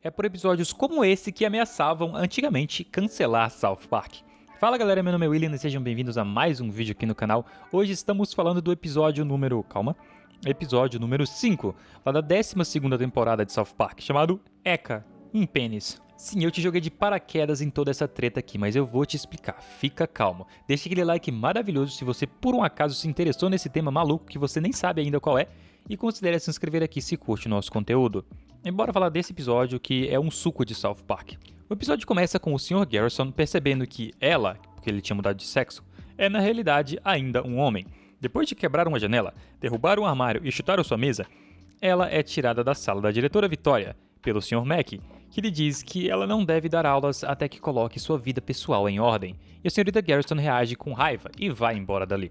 É por episódios como esse que ameaçavam antigamente cancelar South Park. Fala galera, meu nome é William e sejam bem-vindos a mais um vídeo aqui no canal. Hoje estamos falando do episódio número... Episódio número 5, lá da 12ª temporada de South Park, chamado Eka, um pênis. Sim, eu te joguei de paraquedas em toda essa treta aqui, mas eu vou te explicar, fica calmo. Deixa aquele like maravilhoso se você por um acaso se interessou nesse tema maluco que você nem sabe ainda qual é, e considere se inscrever aqui se curte o nosso conteúdo. E bora falar desse episódio que é um suco de South Park. O episódio começa com o Sr. Garrison percebendo que ela, porque ele tinha mudado de sexo, é na realidade ainda um homem. Depois de quebrar uma janela, derrubar um armário e chutar sua mesa, ela é tirada da sala da diretora Vitória pelo Sr. Mac, que lhe diz que ela não deve dar aulas até que coloque sua vida pessoal em ordem, e a Sra. Garrison reage com raiva e vai embora dali.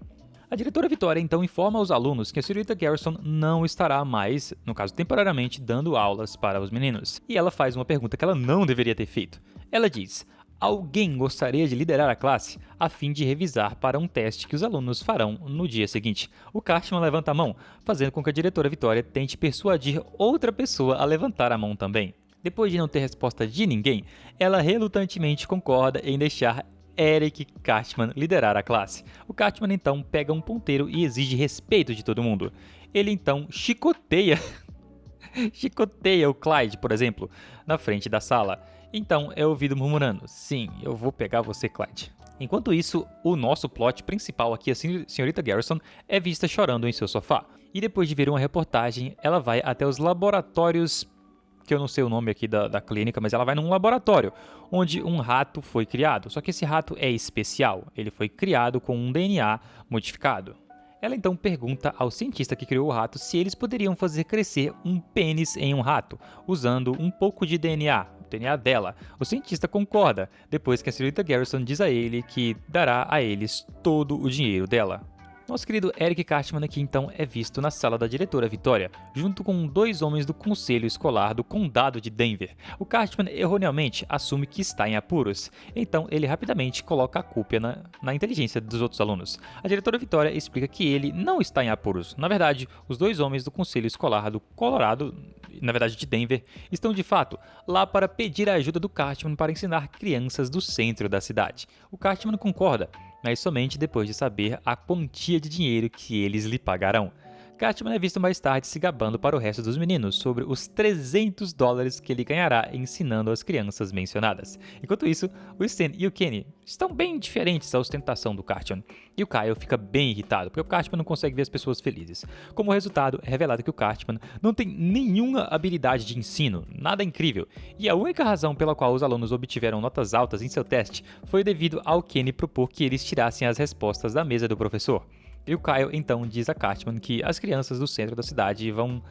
A diretora Vitória então informa aos alunos que a Sra. Garrison não estará mais, no caso temporariamente, dando aulas para os meninos, e ela faz uma pergunta que ela não deveria ter feito. Ela diz: alguém gostaria de liderar a classe a fim de revisar para um teste que os alunos farão no dia seguinte. O Cartman levanta a mão, fazendo com que a diretora Vitória tente persuadir outra pessoa a levantar a mão também. Depois de não ter resposta de ninguém, ela relutantemente concorda em deixar Eric Cartman liderar a classe. O Cartman então pega um ponteiro e exige respeito de todo mundo. Ele então chicoteia o Clyde, por exemplo, na frente da sala. Então é ouvido murmurando: sim, eu vou pegar você, Clyde. Enquanto isso, o nosso plot principal aqui, a Sra. Garrison, é vista chorando em seu sofá. E depois de ver uma reportagem, ela vai até os laboratórios, que eu não sei o nome aqui da clínica, mas ela vai num laboratório, onde um rato foi criado. Só que esse rato é especial, ele foi criado com um DNA modificado. Ela então pergunta ao cientista que criou o rato se eles poderiam fazer crescer um pênis em um rato, usando um pouco de DNA, o DNA dela. O cientista concorda, depois que a Sra. Garrison diz a ele que dará a eles todo o dinheiro dela. Nosso querido Eric Cartman aqui então é visto na sala da diretora Vitória, junto com dois homens do conselho escolar do condado de Denver. O Cartman erroneamente assume que está em apuros, então ele rapidamente coloca a culpa na inteligência dos outros alunos. A diretora Vitória explica que ele não está em apuros. Na verdade, os dois homens do conselho escolar do Colorado, na verdade de Denver, estão de fato lá para pedir a ajuda do Cartman para ensinar crianças do centro da cidade. O Cartman concorda, mas somente depois de saber a quantia de dinheiro que eles lhe pagarão. Cartman é visto mais tarde se gabando para o resto dos meninos sobre os $300 que ele ganhará ensinando as crianças mencionadas. Enquanto isso, o Stan e o Kenny estão bem diferentes à ostentação do Cartman, e o Kyle fica bem irritado porque o Cartman não consegue ver as pessoas felizes. Como resultado, é revelado que o Cartman não tem nenhuma habilidade de ensino, nada incrível, e a única razão pela qual os alunos obtiveram notas altas em seu teste foi devido ao Kenny propor que eles tirassem as respostas da mesa do professor. E o Kyle então diz a Cartman que as crianças do centro da cidade vão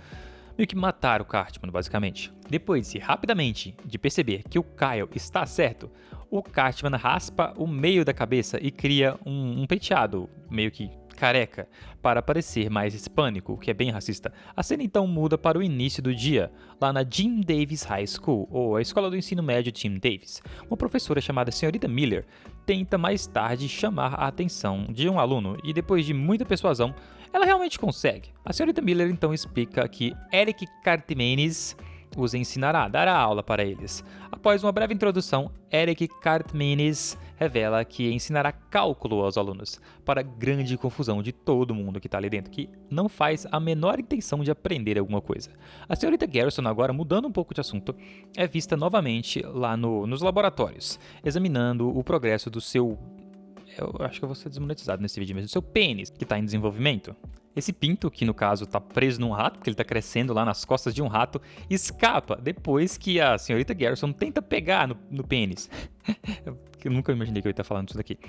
meio que matar o Cartman, basicamente. Depois, rapidamente, de perceber que o Kyle está certo, o Cartman raspa o meio da cabeça e cria um penteado meio que careca para parecer mais hispânico, o que é bem racista. A cena então muda para o início do dia, lá na Jim Davis High School, ou a escola do ensino médio Jim Davis. Uma professora chamada Sra. Miller tenta mais tarde chamar a atenção de um aluno e depois de muita persuasão, ela realmente consegue. A Sra. Miller então explica que Eric Cartmanis os ensinará, dará aula para eles. Após uma breve introdução, Eric Cartmanis revela que ensinará cálculo aos alunos, para grande confusão de todo mundo que está ali dentro, que não faz a menor intenção de aprender alguma coisa. A Sra. Garrison, agora mudando um pouco de assunto, é vista novamente lá nos laboratórios, examinando o progresso do seu... Eu acho que eu vou ser desmonetizado nesse vídeo mesmo. O seu pênis, que está em desenvolvimento. Esse pinto, que no caso está preso num rato, porque ele está crescendo lá nas costas de um rato, escapa depois que a Sra. Garrison tenta pegar no pênis. Eu nunca imaginei que eu ia estar falando isso daqui.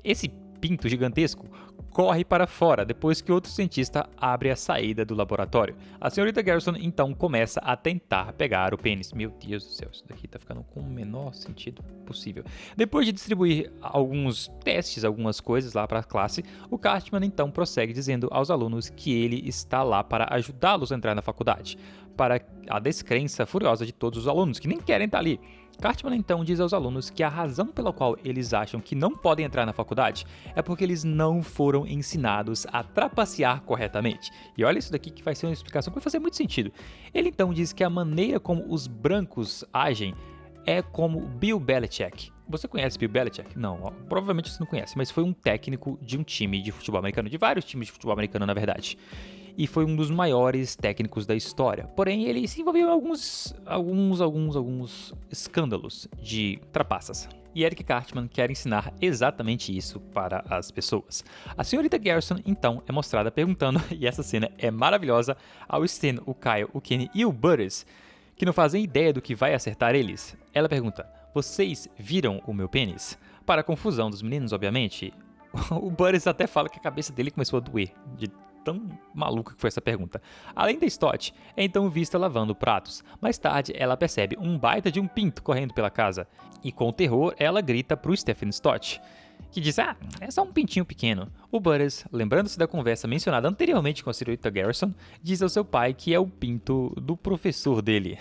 Esse pinto gigantesco corre para fora depois que outro cientista abre a saída do laboratório. A Sra. Garrison então começa a tentar pegar o pênis. Meu Deus do céu, isso daqui tá ficando com o menor sentido possível. Depois de distribuir alguns testes, algumas coisas lá para a classe, o Cartman então prossegue dizendo aos alunos que ele está lá para ajudá-los a entrar na faculdade. para a descrença furiosa de todos os alunos, que nem querem estar ali. Cartman então diz aos alunos que a razão pela qual eles acham que não podem entrar na faculdade é porque eles não foram ensinados a trapacear corretamente. E olha isso daqui que vai ser uma explicação que vai fazer muito sentido. Ele então diz que a maneira como os brancos agem é como Bill Belichick. Você conhece Bill Belichick? Não, provavelmente você não conhece, mas foi um técnico de um time de futebol americano, de vários times de futebol americano na verdade. E foi um dos maiores técnicos da história. Porém, ele se envolveu em alguns escândalos de trapaças. E Eric Cartman quer ensinar exatamente isso para as pessoas. A senhorita Garrison, então, é mostrada perguntando, e essa cena é maravilhosa, ao Stan, o Kyle, o Kenny e o Butters, que não fazem ideia do que vai acertar eles. Ela pergunta, vocês viram o meu pênis? Para a confusão dos meninos, obviamente, o Butters até fala que a cabeça dele começou a doer, de tão maluca que foi essa pergunta. Além da Stott, é então vista lavando pratos. Mais tarde, ela percebe um baita de um pinto correndo pela casa. E com terror, ela grita pro Stephen Stott, que diz, é só um pintinho pequeno. O Butters, lembrando-se da conversa mencionada anteriormente com a senhorita Garrison, diz ao seu pai que é o pinto do professor dele.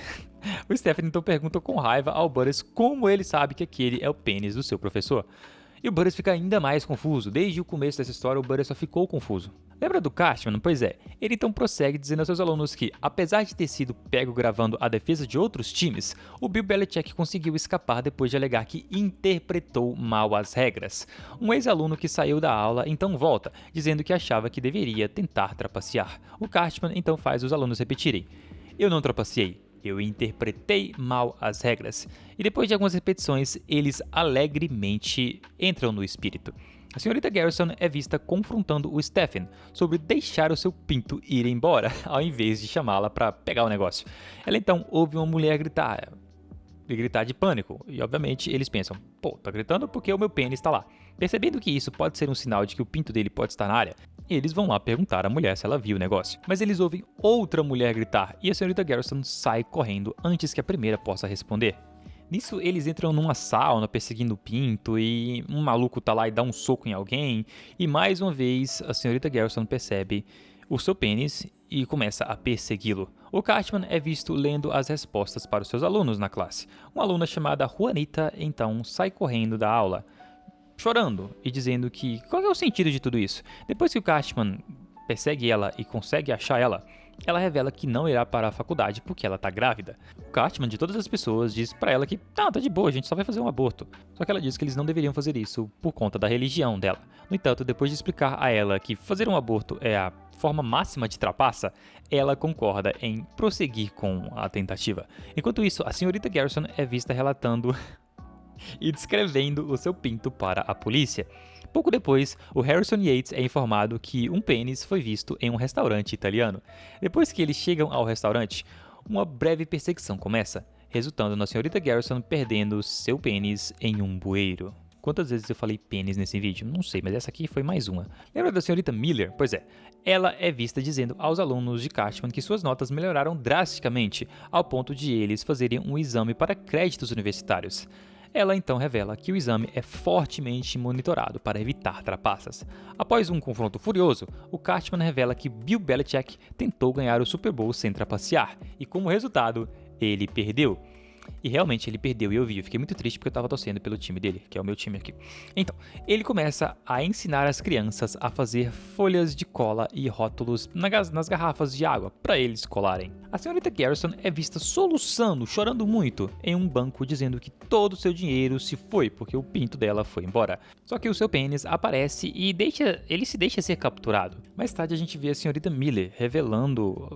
O Stephen então pergunta com raiva ao Butters como ele sabe que aquele é o pênis do seu professor. E o Butters fica ainda mais confuso. Desde o começo dessa história, o Butters só ficou confuso. Lembra do Cartman? Pois é. Ele então prossegue dizendo aos seus alunos que, apesar de ter sido pego gravando a defesa de outros times, o Bill Belichick conseguiu escapar depois de alegar que interpretou mal as regras. Um ex-aluno que saiu da aula então volta, dizendo que achava que deveria tentar trapacear. O Cartman então faz os alunos repetirem: eu não trapaceei. Eu interpretei mal as regras. E depois de algumas repetições, eles alegremente entram no espírito. A senhorita Garrison é vista confrontando o Stephen sobre deixar o seu pinto ir embora, ao invés de chamá-la para pegar o negócio. Ela então ouve uma mulher gritar de pânico, e obviamente eles pensam, tá gritando porque o meu pênis está lá. Percebendo que isso pode ser um sinal de que o pinto dele pode estar na área, eles vão lá perguntar à mulher se ela viu o negócio. Mas eles ouvem outra mulher gritar e a senhorita Garrison sai correndo antes que a primeira possa responder. Nisso, eles entram numa sauna perseguindo o pinto e um maluco tá lá e dá um soco em alguém. E mais uma vez, a senhorita Garrison percebe o seu pênis e começa a persegui-lo. O Cartman é visto lendo as respostas para os seus alunos na classe. Uma aluna chamada Juanita, então, sai correndo da aula, chorando e dizendo que qual é o sentido de tudo isso. Depois que o Cartman persegue ela e consegue achar ela revela que não irá para a faculdade porque ela tá grávida. O Cartman, de todas as pessoas, diz pra ela que tá de boa, a gente só vai fazer um aborto. Só que ela diz que eles não deveriam fazer isso por conta da religião dela. No entanto, depois de explicar a ela que fazer um aborto é a forma máxima de trapaça, ela concorda em prosseguir com a tentativa. Enquanto isso, a senhorita Garrison é vista relatando e descrevendo o seu pinto para a polícia. Pouco depois, o Harrison Yates é informado que um pênis foi visto em um restaurante italiano. Depois que eles chegam ao restaurante, uma breve perseguição começa, resultando na senhorita Garrison perdendo seu pênis em um bueiro. Quantas vezes eu falei pênis nesse vídeo? Não sei, mas essa aqui foi mais uma. Lembra da senhorita Miller? Pois é, ela é vista dizendo aos alunos de Cartman que suas notas melhoraram drasticamente, ao ponto de eles fazerem um exame para créditos universitários. Ela então revela que o exame é fortemente monitorado para evitar trapaças. Após um confronto furioso, o Cartman revela que Bill Belichick tentou ganhar o Super Bowl sem trapacear, e como resultado, ele perdeu. E realmente ele perdeu e eu fiquei muito triste porque eu estava torcendo pelo time dele, que é o meu time aqui. Então, ele começa a ensinar as crianças a fazer folhas de cola e rótulos nas garrafas de água para eles colarem. A senhorita Garrison é vista soluçando, chorando muito, em um banco dizendo que todo o seu dinheiro se foi porque o pinto dela foi embora. Só que o seu pênis aparece e ele se deixa ser capturado. Mais tarde a gente vê a senhorita Miller revelando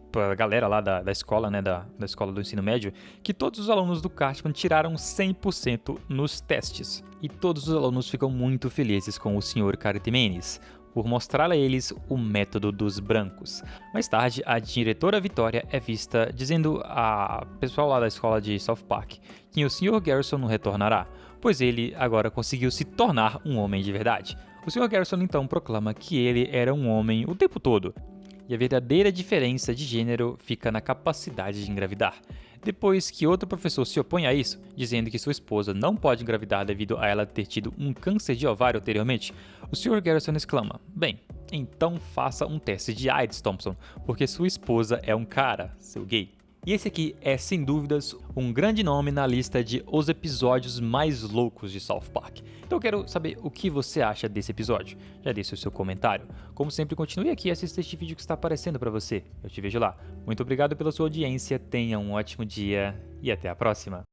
pra galera lá da escola, né, da escola do ensino médio, que todos os alunos do Cartman tiraram 100% nos testes. E todos os alunos ficam muito felizes com o Sr. Cartimenes, por mostrar a eles o método dos brancos. Mais tarde, a diretora Vitória é vista dizendo a pessoal lá da escola de South Park que o Sr. Garrison não retornará, pois ele agora conseguiu se tornar um homem de verdade. O Sr. Garrison então proclama que ele era um homem o tempo todo, E a verdadeira diferença de gênero fica na capacidade de engravidar. Depois que outro professor se opõe a isso, dizendo que sua esposa não pode engravidar devido a ela ter tido um câncer de ovário anteriormente, o Sr. Garrison exclama: "Bem, então faça um teste de AIDS, Thompson, porque sua esposa é um cara, seu gay." E esse aqui é, sem dúvidas, um grande nome na lista de os episódios mais loucos de South Park. Então eu quero saber o que você acha desse episódio. Já deixe o seu comentário. Como sempre, continue aqui e assista este vídeo que está aparecendo para você. Eu te vejo lá. Muito obrigado pela sua audiência, tenha um ótimo dia e até a próxima.